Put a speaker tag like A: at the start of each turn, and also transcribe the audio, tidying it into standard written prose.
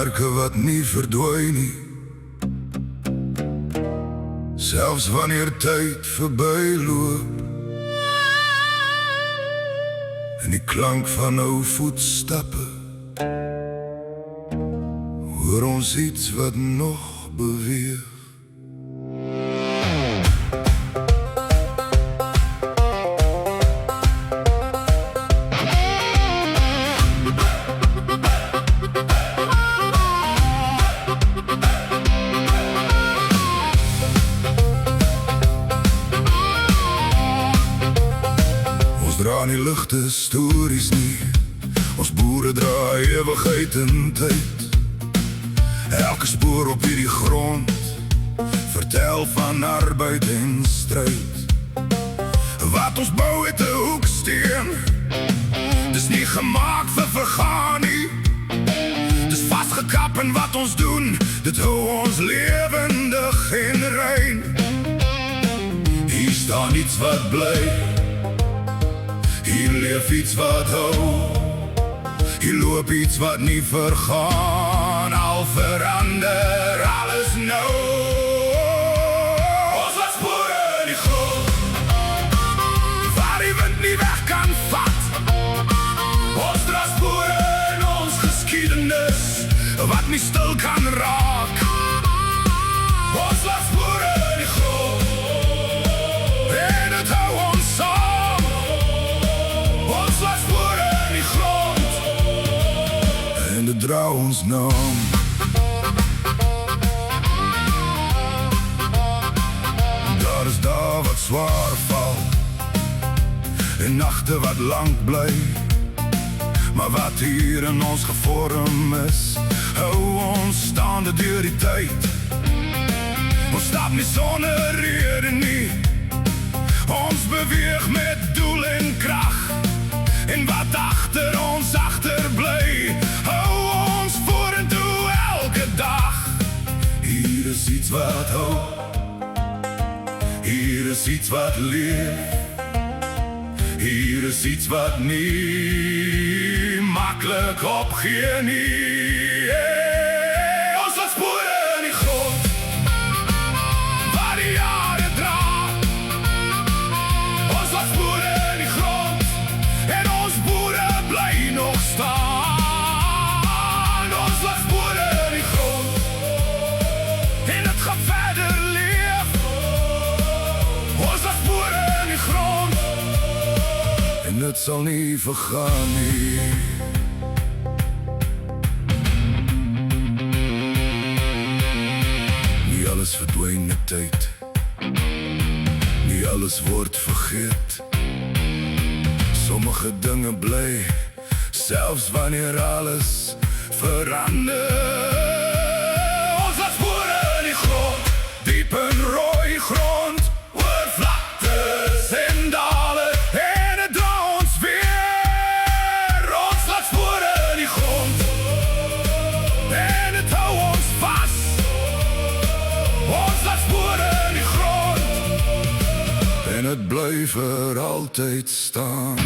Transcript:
A: kenmerke wat nie verdwyn nie. Selfs wanneer tyd verbyloop en die klank van ou voetstappe, hoor ons iets wat nog beweeg. Dra nie ligte stories nie, ons boere dra ewigheid en tyd. Elke spoor op hierdie grond vertel van arbeid en stryd. Wat ons bou het 'n hoeksteen, dis nie gemaak vir vergaan nie. Dis vasgekap en wat ons doen, dit hou ons lewendig en rein. Hier staan iets wat bly, hier leef iets wat hou, hier loop iets wat nie vergaan, al verander alles nou. Ons laat spore in die grond, waar die wind nie weg kan vat. Ons dra spore in ons geskiedenis, wat nie stil kan raak. Ons laat spore in die grond, en het hou ons saam. Ons laat spore in die grond, en dit dra ons naam. Daar is dae wat zwaar val, en nagte wat lang bly. Maar wat hier in ons gevorm is, hou ons staande deur die tyd. Ons stap nie sonder rede nie, ons beweeg met doel en krag. En wat achter ons achterbly, hou ons vorentoe elke dag. Hier is iets wat hou, hier is iets wat leef. Hier is iets wat nie maklik opgee nie. Ons laat spore in die grond, waar die jare dra. Ons laat spore in die grond, en ons boere bly nog staan. Ons laat spore in die grond, en het gaan verder leef. Ons laat spore in die grond, en het sal nie vergaan nie. Nie alles verdwyn met tyd, nie alles word vergeet. Sommige dinge bly, selfs wanneer alles verander. Ons laat spore in die grond, diep in rooi grond, oor vlaktes en dale, en het dra ons weer. Ons laat spore in die grond, en het hou ons vas. Ons laat spore in die grond, en het bly vir altyd staan.